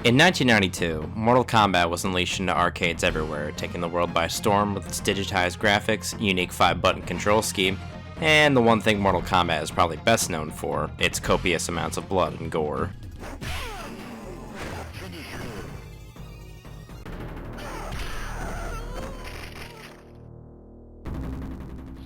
In 1992, Mortal Kombat was unleashed into arcades everywhere, taking the world by storm with its digitized graphics, unique 5-button control scheme, and the one thing Mortal Kombat is probably best known for, its copious amounts of blood and gore.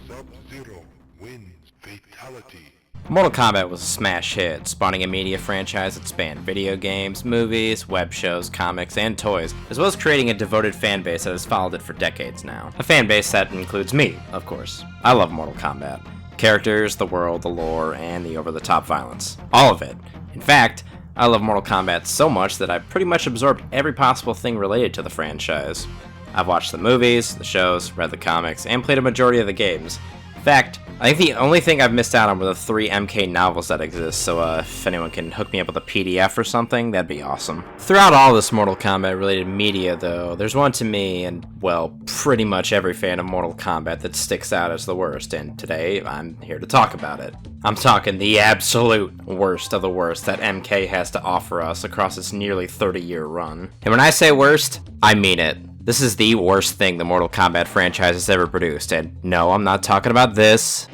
Sub-Zero wins fatality. Mortal Kombat was a smash hit, spawning a media franchise that spanned video games, movies, web shows, comics, and toys, as well as creating a devoted fanbase that has followed it for decades now. A fanbase that includes me, of course. I love Mortal Kombat. Characters, the world, the lore, and the over-the-top violence. All of it. In fact, I love Mortal Kombat so much that I've pretty much absorbed every possible thing related to the franchise. I've watched the movies, the shows, read the comics, and played a majority of the games. In fact, I think the only thing I've missed out on were the 3 MK novels that exist, so if anyone can hook me up with a PDF or something, that'd be awesome. Throughout all this Mortal Kombat related media though, there's one to me, and well, pretty much every fan of Mortal Kombat that sticks out as the worst, and today I'm here to talk about it. I'm talking the absolute worst of the worst that MK has to offer us across its nearly 30-year run. And when I say worst, I mean it. This is the worst thing the Mortal Kombat franchise has ever produced, and no, I'm not talking about this.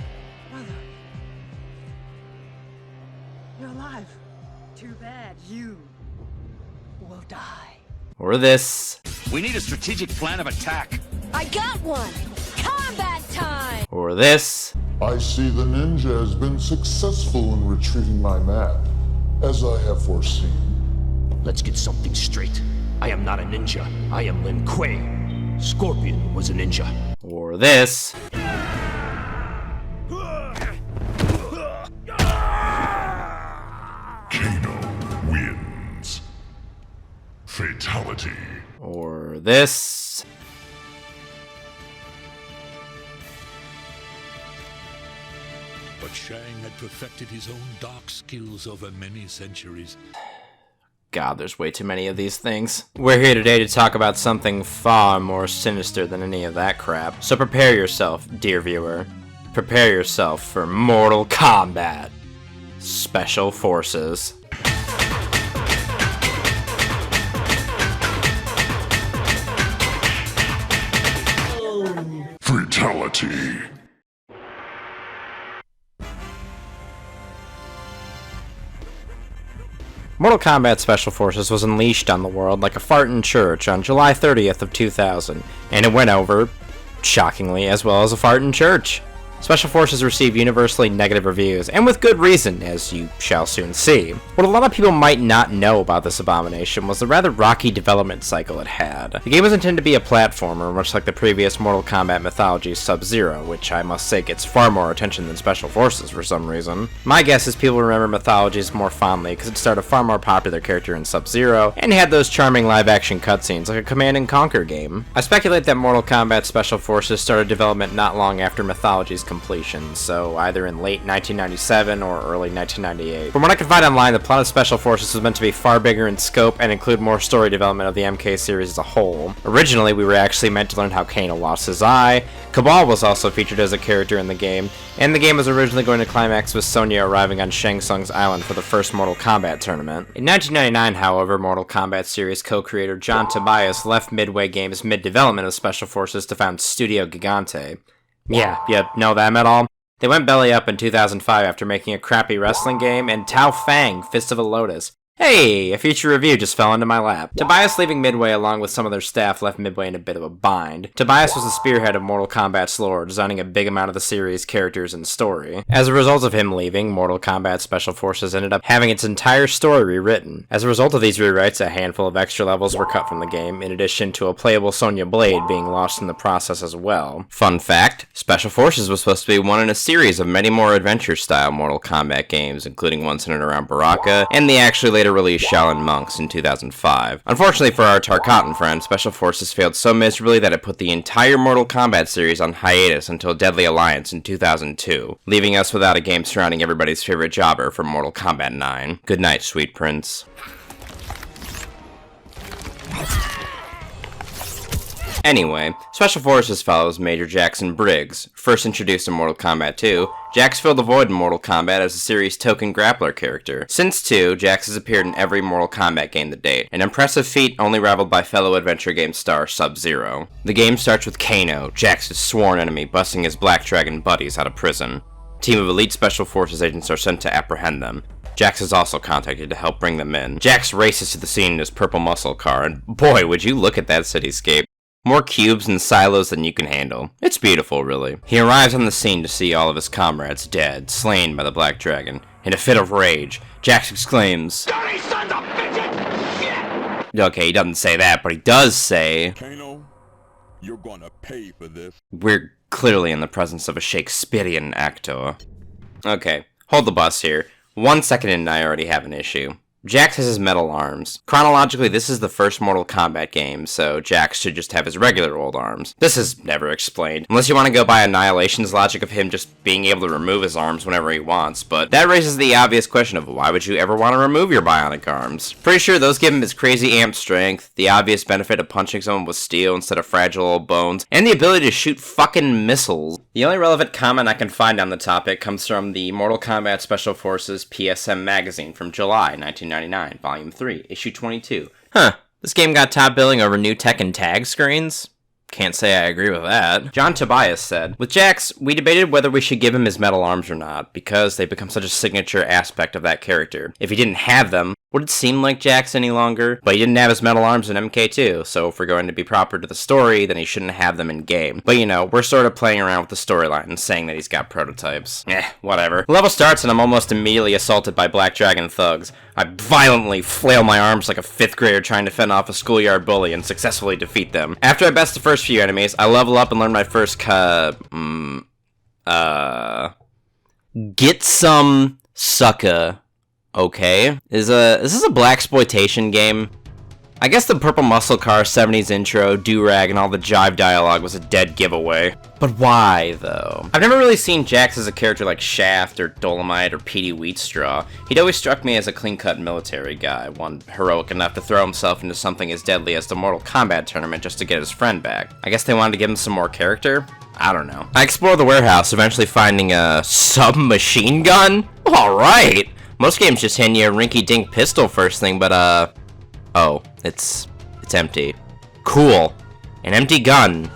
Brother. You're alive. Too bad you will die. Or this. We need a strategic plan of attack. I got one! Combat time! Or this. I see the ninja has been successful in retrieving my map, as I have foreseen. Let's get something straight. I am not a ninja. I am Lin Kuei. Scorpion was a ninja. Or this. Kano wins. Fatality. Or this. But Shang had perfected his own dark skills over many centuries. God, there's way too many of these things. We're here today to talk about something far more sinister than any of that crap. So prepare yourself, dear viewer. Prepare yourself for Mortal Kombat Special Forces. Fatality. Mortal Kombat Special Forces was unleashed on the world like a fart in church on July 30th of 2000, and it went over, shockingly, as well as a fart in church. Special Forces received universally negative reviews, and with good reason, as you shall soon see. What a lot of people might not know about this abomination was the rather rocky development cycle it had. The game was intended to be a platformer, much like the previous Mortal Kombat mythology Sub-Zero, which I must say gets far more attention than Special Forces for some reason. My guess is people remember mythologies more fondly because it starred a far more popular character in Sub-Zero, and had those charming live-action cutscenes like a Command & Conquer game. I speculate that Mortal Kombat Special Forces started development not long after mythology's completion, so either in late 1997 or early 1998. From what I could find online, the plot of Special Forces was meant to be far bigger in scope and include more story development of the MK series as a whole. Originally, we were actually meant to learn how Kano lost his eye, Cabal was also featured as a character in the game, and the game was originally going to climax with Sonya arriving on Shang Tsung's island for the first Mortal Kombat tournament. In 1999, however, Mortal Kombat series co-creator John Tobias left Midway Games' mid-development of Special Forces to found Studio Gigante. Yeah, you know them at all? They went belly up in 2005 after making a crappy wrestling game, and Tao Fang, Fist of a Lotus. Hey, a feature review just fell into my lap. Tobias leaving Midway along with some of their staff left Midway in a bit of a bind. Tobias was the spearhead of Mortal Kombat's lore, designing a big amount of the series' characters and story. As a result of him leaving, Mortal Kombat Special Forces ended up having its entire story rewritten. As a result of these rewrites, a handful of extra levels were cut from the game, in addition to a playable Sonya Blade being lost in the process as well. Fun fact, Special Forces was supposed to be one in a series of many more adventure-style Mortal Kombat games, including one centered around Baraka, and the actually later released Shaolin Monks in 2005. Unfortunately for our Tarkatan friend, Special Forces failed so miserably that it put the entire Mortal Kombat series on hiatus until Deadly Alliance in 2002, leaving us without a game surrounding everybody's favorite jobber from Mortal Kombat 9. Good night, sweet prince. Anyway, Special Forces follows Major Jackson Briggs. First introduced in Mortal Kombat 2, Jax filled the void in Mortal Kombat as a series' token grappler character. Since 2, Jax has appeared in every Mortal Kombat game to date, an impressive feat only rivaled by fellow adventure game star Sub-Zero. The game starts with Kano, Jax's sworn enemy, busting his Black Dragon buddies out of prison. A team of elite Special Forces agents are sent to apprehend them. Jax is also contacted to help bring them in. Jax races to the scene in his purple muscle car, and boy, would you look at that cityscape. More cubes and silos than you can handle. It's beautiful, really. He arrives on the scene to see all of his comrades dead, slain by the Black Dragon. In a fit of rage, Jax exclaims, "Dirty sons of bitches!" Okay, he doesn't say that, but he does say, Kano, you're gonna pay for this. We're clearly in the presence of a Shakespearean actor. Okay, hold the bus here. 1 second in and I already have an issue. Jax has his metal arms. Chronologically, this is the first Mortal Kombat game, so Jax should just have his regular old arms. This is never explained, unless you want to go by Annihilation's logic of him just being able to remove his arms whenever he wants, but that raises the obvious question of why would you ever want to remove your bionic arms? Pretty sure those give him his crazy amp strength, the obvious benefit of punching someone with steel instead of fragile old bones, and the ability to shoot fucking missiles. The only relevant comment I can find on the topic comes from the Mortal Kombat Special Forces PSM magazine from July 1999, Volume 3, Issue 22. Huh, this game got top billing over new tech and tag screens? Can't say I agree with that. John Tobias said, "With Jax, we debated whether we should give him his metal arms or not, because they become such a signature aspect of that character. If he didn't have them, would it seem like Jax any longer? But he didn't have his metal arms in MK2, so if we're going to be proper to the story, then he shouldn't have them in game. But you know, we're sort of playing around with the storyline and saying that he's got prototypes. Whatever. The level starts and I'm almost immediately assaulted by Black Dragon thugs. I violently flail my arms like a 5th grader trying to fend off a schoolyard bully and successfully defeat them. After I best the first few enemies, I level up and learn my first get some sucker. Okay. Is this a blaxploitation game? I guess the Purple Muscle Car 70s intro, do-rag, and all the jive dialogue was a dead giveaway. But why, though? I've never really seen Jax as a character like Shaft, or Dolomite, or Petey Wheatstraw. He'd always struck me as a clean-cut military guy, one heroic enough to throw himself into something as deadly as the Mortal Kombat tournament just to get his friend back. I guess they wanted to give him some more character? I don't know. I explore the warehouse, eventually finding a submachine gun? Alright! Most games just hand you a rinky-dink pistol first thing, but oh, it's empty. Cool. An empty gun.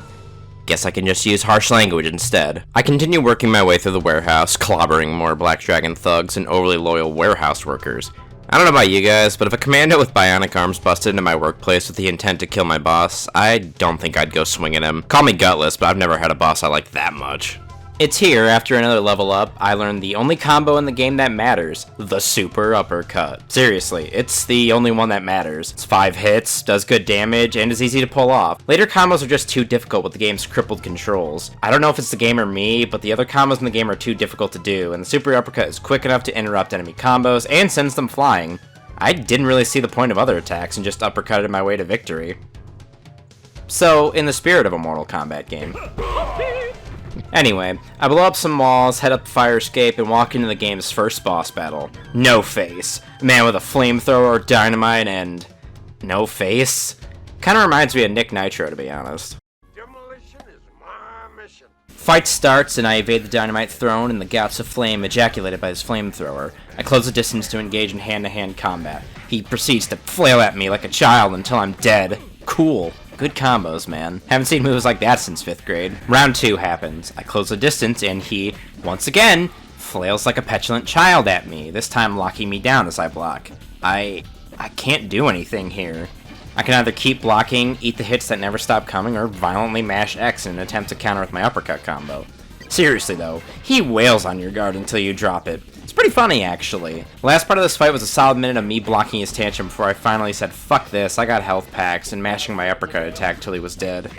Guess I can just use harsh language instead. I continue working my way through the warehouse, clobbering more Black Dragon thugs and overly loyal warehouse workers. I don't know about you guys, but if a commando with bionic arms busted into my workplace with the intent to kill my boss, I don't think I'd go swing at him. Call me gutless, but I've never had a boss I like that much. It's here, after another level up, I learned the only combo in the game that matters, the super uppercut. Seriously, it's the only one that matters. It's 5 hits, does good damage, and is easy to pull off. Later combos are just too difficult with the game's crippled controls. I don't know if it's the game or me, but the other combos in the game are too difficult to do, and the super uppercut is quick enough to interrupt enemy combos and sends them flying. I didn't really see the point of other attacks and just uppercutted my way to victory. So, in the spirit of a Mortal Kombat game. Anyway, I blow up some walls, head up the fire escape, and walk into the game's first boss battle. No Face. A man with a flamethrower, dynamite, and no face? Kinda reminds me of Nick Nitro, to be honest. Demolition is my mission. Fight starts, and I evade the dynamite thrown and the gouts of flame ejaculated by his flamethrower. I close the distance to engage in hand-to-hand combat. He proceeds to flail at me like a child until I'm dead. Cool. Good combos, man. Haven't seen moves like that since 5th grade. Round 2 happens. I close the distance, and he, once again, flails like a petulant child at me, this time locking me down as I block. I can't do anything here. I can either keep blocking, eat the hits that never stop coming, or violently mash X in an attempt to counter with my uppercut combo. Seriously though, he wails on your guard until you drop it. It's pretty funny, actually. The last part of this fight was a solid minute of me blocking his tantrum before I finally said, fuck this, I got health packs, and mashing my uppercut attack till he was dead.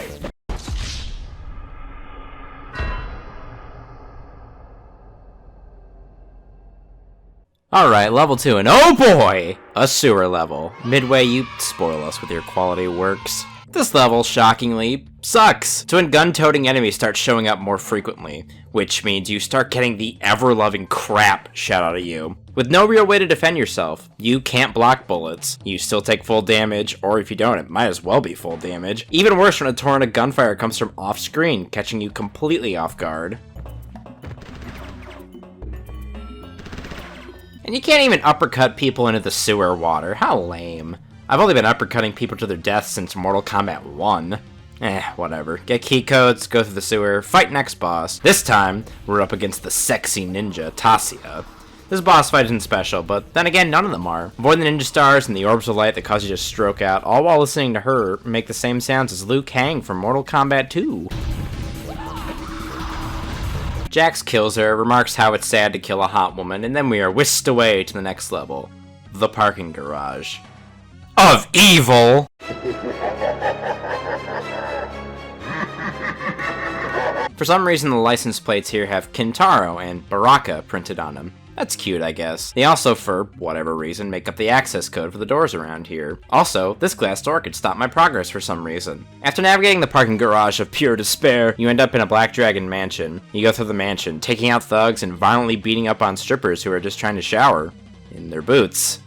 Alright, level 2, and oh boy! A sewer level. Midway, you spoil us with your quality works. This level, shockingly, sucks. So when gun-toting enemies start showing up more frequently, which means you start getting the ever-loving crap shot out of you. With no real way to defend yourself, you can't block bullets. You still take full damage, or if you don't, it might as well be full damage. Even worse when a torrent of gunfire comes from off-screen, catching you completely off guard. And you can't even uppercut people into the sewer water. How lame. I've only been uppercutting people to their deaths since Mortal Kombat 1. Whatever. Get key codes, go through the sewer, fight next boss. This time, we're up against the sexy ninja, Tasia. This boss fight isn't special, but then again, none of them are. Avoid the ninja stars and the orbs of light that cause you to stroke out, all while listening to her make the same sounds as Liu Kang from Mortal Kombat 2. Jax kills her, remarks how it's sad to kill a hot woman, and then we are whisked away to the next level. The parking garage. Of evil! For some reason, the license plates here have Kintaro and Baraka printed on them. That's cute, I guess. They also, for whatever reason, make up the access code for the doors around here. Also, this glass door could stop my progress for some reason. After navigating the parking garage of pure despair, you end up in a Black Dragon mansion. You go through the mansion, taking out thugs and violently beating up on strippers who are just trying to shower. In their boots.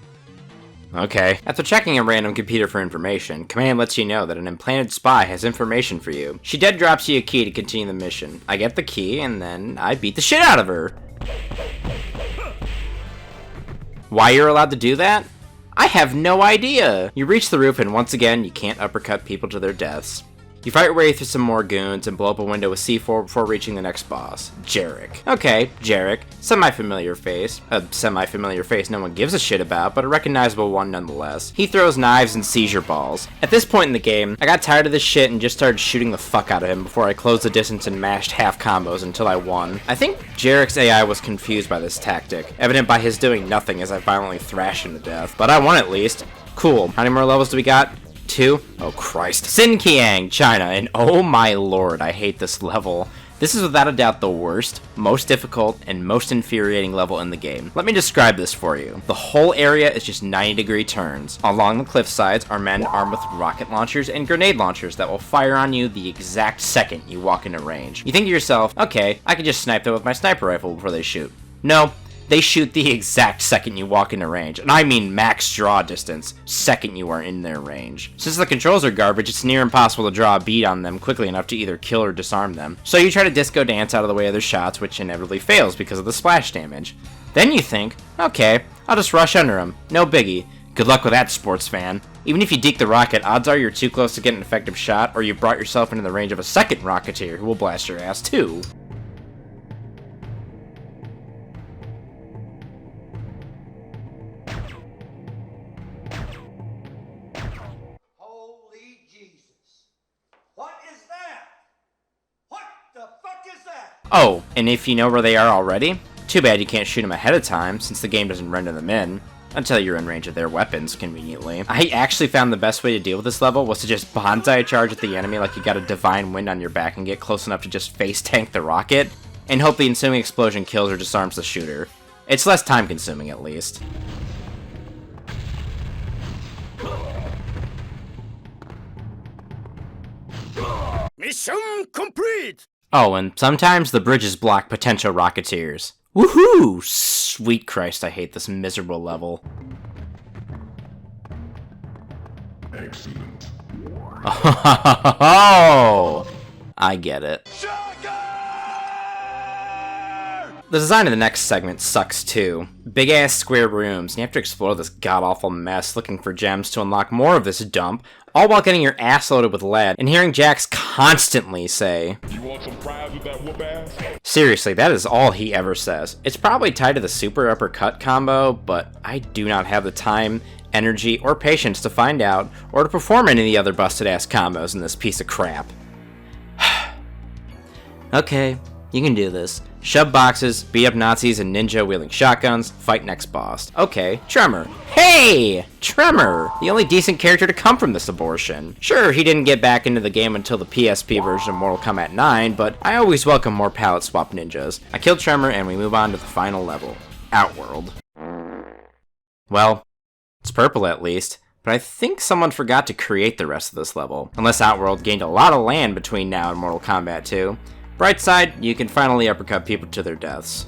Okay. After checking a random computer for information, Command lets you know that an implanted spy has information for you. She dead drops you a key to continue the mission. I get the key, and then I beat the shit out of her. Why you're allowed to do that? I have no idea! You reach the roof, and once again, you can't uppercut people to their deaths. You fight your way through some more goons and blow up a window with C4 before reaching the next boss, Jarek. Okay, Jarek. Semi-familiar face. A semi-familiar face no one gives a shit about, but a recognizable one nonetheless. He throws knives and seizure balls. At this point in the game, I got tired of this shit and just started shooting the fuck out of him before I closed the distance and mashed half combos until I won. I think Jarek's AI was confused by this tactic, evident by his doing nothing as I violently thrashed him to death. But I won at least. Cool. How many more levels do we got? 2? Oh Christ. Xinjiang, China, and oh my lord, I hate this level. This is without a doubt the worst, most difficult, and most infuriating level in the game. Let me describe this for you. The whole area is just 90-degree turns. Along the cliff sides are men armed with rocket launchers and grenade launchers that will fire on you the exact second you walk into range. You think to yourself, okay, I could just snipe them with my sniper rifle before they shoot. No. They shoot the exact second you walk into range, and I mean max draw distance, second you are in their range. Since the controls are garbage, it's near impossible to draw a bead on them quickly enough to either kill or disarm them. So you try to disco dance out of the way of their shots, which inevitably fails because of the splash damage. Then you think, okay, I'll just rush under them, no biggie. Good luck with that, sports fan. Even if you deke the rocket, odds are you're too close to get an effective shot, or you've brought yourself into the range of a second rocketeer who will blast your ass too. Oh, and if you know where they are already, too bad you can't shoot them ahead of time, since the game doesn't render them in, until you're in range of their weapons, conveniently. I actually found the best way to deal with this level was to just bonsai charge at the enemy like you got a divine wind on your back and get close enough to just face tank the rocket, and hope the ensuing explosion kills or disarms the shooter. It's less time consuming, at least. Mission complete! Oh, and sometimes the bridges block potential rocketeers. Woohoo! Sweet Christ, I hate this miserable level. Excellent. Oh, I get it. The design of the next segment sucks too. Big ass square rooms, and you have to explore this god-awful mess looking for gems to unlock more of this dump, all while getting your ass loaded with lead, and hearing Jax constantly say, "You want some fries with that whoop ass?" Seriously, that is all he ever says. It's probably tied to the super uppercut combo, but I do not have the time, energy, or patience to find out, or to perform any of the other busted ass combos in this piece of crap. Okay, you can do this. Shove boxes, beat up Nazis and ninja wielding shotguns, fight next boss. Okay, Tremor. Hey! Tremor! The only decent character to come from this abortion. Sure, he didn't get back into the game until the PSP version of Mortal Kombat 9, but I always welcome more palette swap ninjas. I killed Tremor and we move on to the final level. Outworld. Well, it's purple at least. but I think someone forgot to create the rest of this level, unless Outworld gained a lot of land between now and Mortal Kombat 2. Bright side, you can finally uppercut people to their deaths.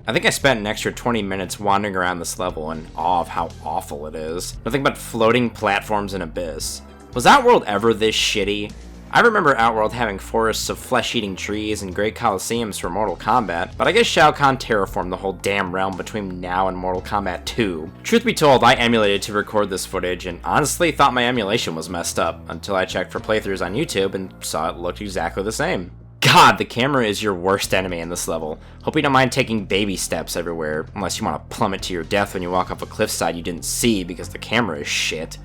I think I spent an extra 20 minutes wandering around this level in awe of how awful it is. Nothing but floating platforms and abyss. Was Outworld ever this shitty? I remember Outworld having forests of flesh-eating trees and great coliseums for Mortal Kombat, but I guess Shao Kahn terraformed the whole damn realm between now and Mortal Kombat 2. Truth be told, I emulated to record this footage and honestly thought my emulation was messed up, until I checked for playthroughs on YouTube and saw it looked exactly the same. God, the camera is your worst enemy in this level. Hope you don't mind taking baby steps everywhere, unless you want to plummet to your death when you walk off a cliffside you didn't see because the camera is shit.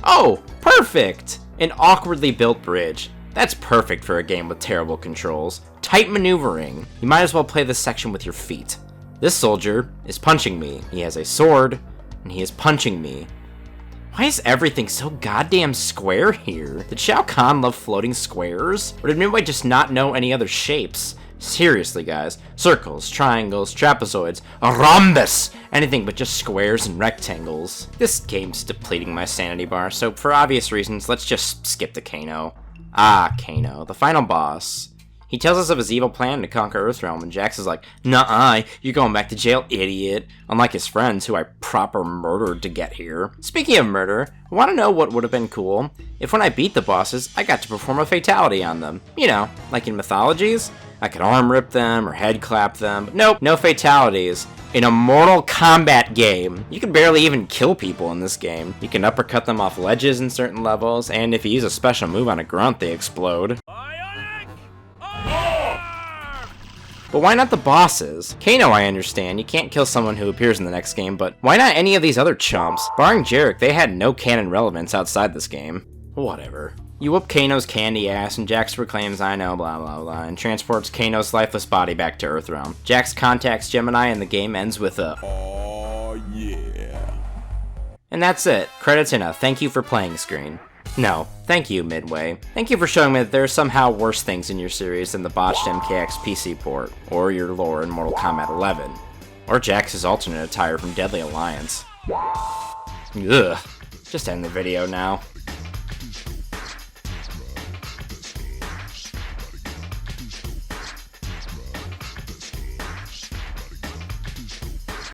Oh, perfect! An awkwardly built bridge. That's perfect for a game with terrible controls. Tight maneuvering. You might as well play this section with your feet. This soldier is punching me. He has a sword, and he is punching me. Why is everything so goddamn square here? Did Shao Kahn love floating squares? Or did Midway just not know any other shapes? Seriously, guys. Circles, triangles, trapezoids, a rhombus! Anything but just squares and rectangles. This game's depleting my sanity bar, so for obvious reasons, let's just skip to Kano. Ah, Kano, the final boss. He tells us of his evil plan to conquer Earthrealm, and Jax is like, "Nuh-uh, you're going back to jail, idiot." Unlike his friends, who I proper murdered to get here. Speaking of murder, I want to know what would have been cool if when I beat the bosses, I got to perform a fatality on them. You know, like in mythologies? I could arm rip them or head clap them, but nope, no fatalities. In a Mortal Kombat game, you can barely even kill people in this game. You can uppercut them off ledges in certain levels, and if you use a special move on a grunt, they explode. But why not the bosses? Kano, I understand, you can't kill someone who appears in the next game, but why not any of these other chumps? Barring Jarek, they had no canon relevance outside this game. Whatever. You whoop Kano's candy ass, and Jax proclaims, "I know, blah blah blah," and transports Kano's lifeless body back to Earthrealm. Jax contacts Gemini, and the game ends with a Oh yeah. And that's it. Credits and a "thank you for playing" screen. No, thank you, Midway. Thank you for showing me that there are somehow worse things in your series than the botched MKX PC port, or your lore in Mortal Kombat 11, or Jax's alternate attire from Deadly Alliance. Ugh. Just end the video now.